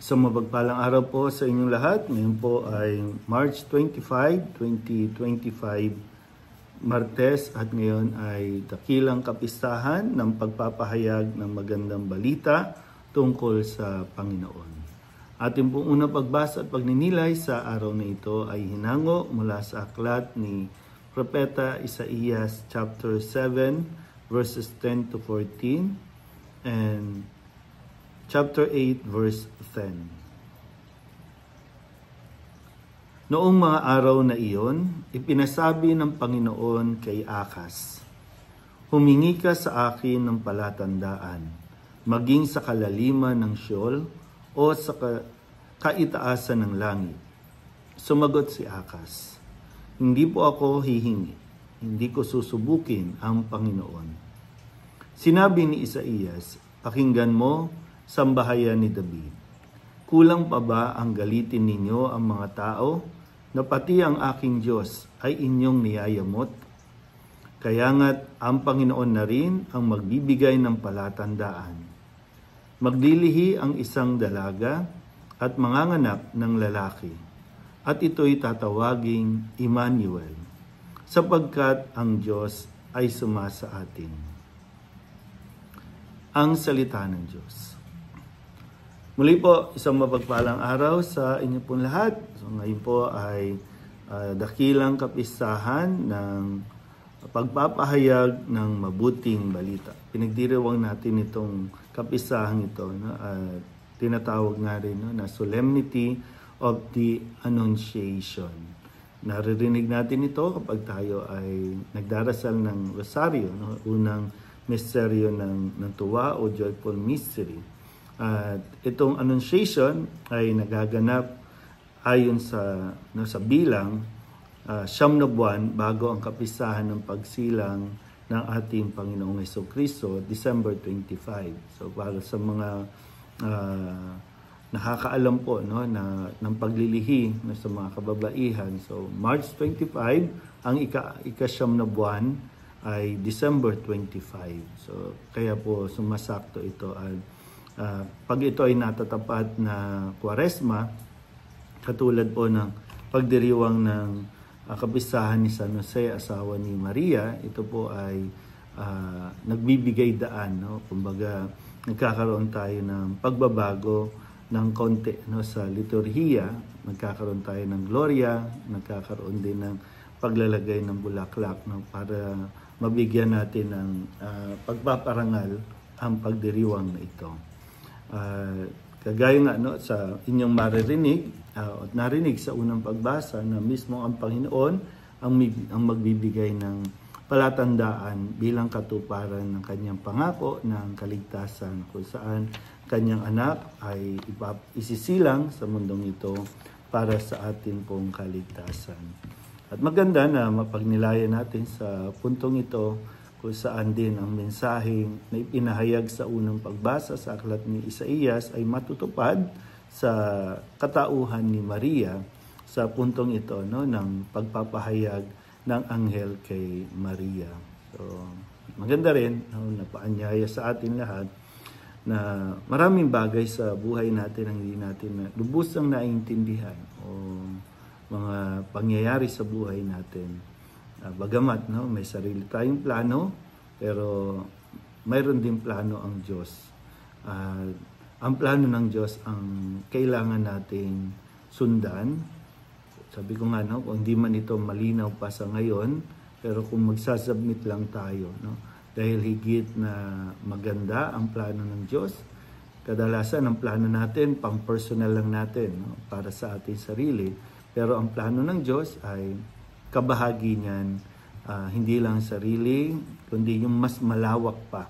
Isang mapagpalang araw po sa inyong lahat. Ngayon po ay March 25, 2025, Martes, at ngayon ay dakilang kapistahan ng pagpapahayag ng magandang balita tungkol sa Panginoon. Ating pong unang pagbasa at pagninilay sa araw na ito ay hinango mula sa aklat ni Propeta Isaías chapter 7 verses 10 to 14 and chapter 8 verse 10. Noong mga araw na iyon, ipinasabi ng Panginoon kay Akas, "Humingi ka sa akin ng palatandaan, maging sa kalaliman ng Sheol o sa kaitaasan ng langit." Sumagot si Akas, "Hindi po ako hihingi, hindi ko susubukin ang Panginoon." Sinabi ni Isaías, "Pakinggan mo, sambahayan ni David. Kulang pa ba ang galitin ninyo ang mga tao na pati ang aking Diyos ay inyong niyayamot? Kaya nga't ang Panginoon na rin ang magbibigay ng palatandaan. Maglilihi ang isang dalaga at manganganak ng lalaki, at ito'y tatawaging Emmanuel, sapagkat ang Diyos ay sumasa atin." Ang salita ng Diyos. Muli po, isang mapagpalang araw sa inyo pong lahat. So ngayon po ay dakilang kapistahan ng pagpapahayag ng mabuting balita. Pinagdiriwang natin itong kapistahan ito, no? Tinatawag nga rin, no, na Solemnity of the Annunciation. Naririnig natin ito kapag tayo ay nagdarasal ng rosaryo, no? Unang misteryo ng tuwa o joyful mystery. At itong Annunciation ay nagaganap ayon sa bilang 9 na buwan bago ang kapistahan ng pagsilang ng ating Panginoong Jesucristo, December 25. So para sa mga nakakaalam po, no, ng paglilihi, no, sa mga kababaihan. So March 25, ang ika-9 na buwan ay December 25. So kaya po sumasakto ito at pag ito ay natatapat na Kwaresma, katulad po ng pagdiriwang ng kapistahan ni San Jose, asawa ni Maria, ito po ay nagbibigay daan, no? Kumbaga, nagkakaroon tayo ng pagbabago ng konti, no, sa liturhiya, nagkakaroon tayo ng gloria, nagkakaroon din ng paglalagay ng bulaklak, no, para mabigyan natin ng pagpaparangal ang pagdiriwang na ito. Kagaya nga, no, sa inyong maririnig at narinig sa unang pagbasa na mismo ang Panginoon ang magbibigay ng palatandaan bilang katuparan ng kanyang pangako ng kaligtasan, kung saan kanyang anak ay isisilang sa mundong ito para sa atin pong kaligtasan. At maganda na mapagnilayan natin sa puntong ito kung saan din ang mensaheng na ipinahayag sa unang pagbasa sa aklat ni Isaías ay matutupad sa katauhan ni Maria sa puntong ito, no, ng pagpapahayag ng anghel kay Maria. So maganda rin, no, napaanyaya sa atin lahat na maraming bagay sa buhay natin ang hindi natin lubusang naiintindihan o mga pangyayari sa buhay natin. Bagamat, no, may sarili tayong plano, pero mayroon din plano ang Diyos. Ang plano ng Diyos ang kailangan nating sundan. Sabi ko nga, no, kung hindi man ito malinaw pa sa ngayon, pero kung magsasubmit lang tayo, no, dahil higit na maganda ang plano ng Diyos. Kadalasan ang plano natin, pang personal lang natin, no, para sa ating sarili. Pero ang plano ng Diyos ay kabahagi niyan, hindi lang sarili, kundi yung mas malawak pa.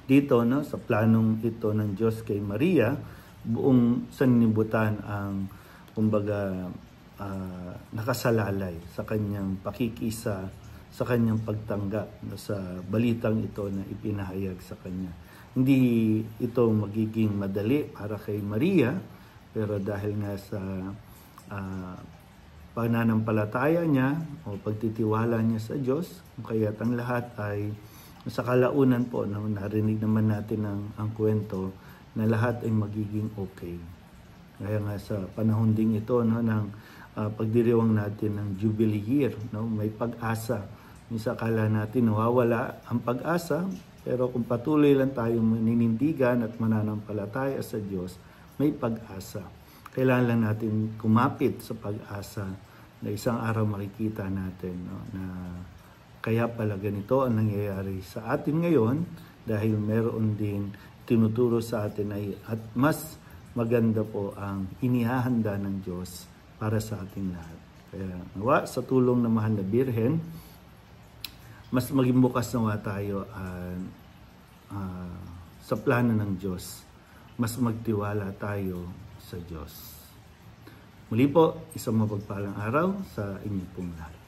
Dito, no, sa planong ito ng Diyos kay Maria, buong sanlibutan ang, kumbaga, nakasalalay sa kanyang pakikisa, sa kanyang pagtanggap, no, sa balitang ito na ipinahayag sa kanya. Hindi ito magiging madali para kay Maria, pero dahil nga sa pananampalataya niya o pagtitiwala niya sa Diyos, kaya't ang lahat ay sa kalaunan po, no, narinig naman natin ang kwento na lahat ay magiging okay. Kaya nga sa panahon ding ito, no, ng pagdiriwang natin ng Jubilee Year, no, may pag-asa. Minsan akala natin nawawala ang pag-asa, pero kung patuloy lang tayong maninindigan at mananampalataya sa Diyos, may pag-asa. Kailangan lang natin kumapit sa pag-asa na isang araw makikita natin, no, na kaya pala ganito ang nangyayari sa atin ngayon dahil meron din tinuturo sa atin at mas maganda po ang inihahanda ng Diyos para sa ating lahat. Kaya nawa sa tulong ng Mahal na Birhen, mas maging bukas nawa tayo sa plano ng Diyos. Mas magtiwala tayo sa Diyos. Muli po, isang mapagpalang araw sa inyo pong lahat.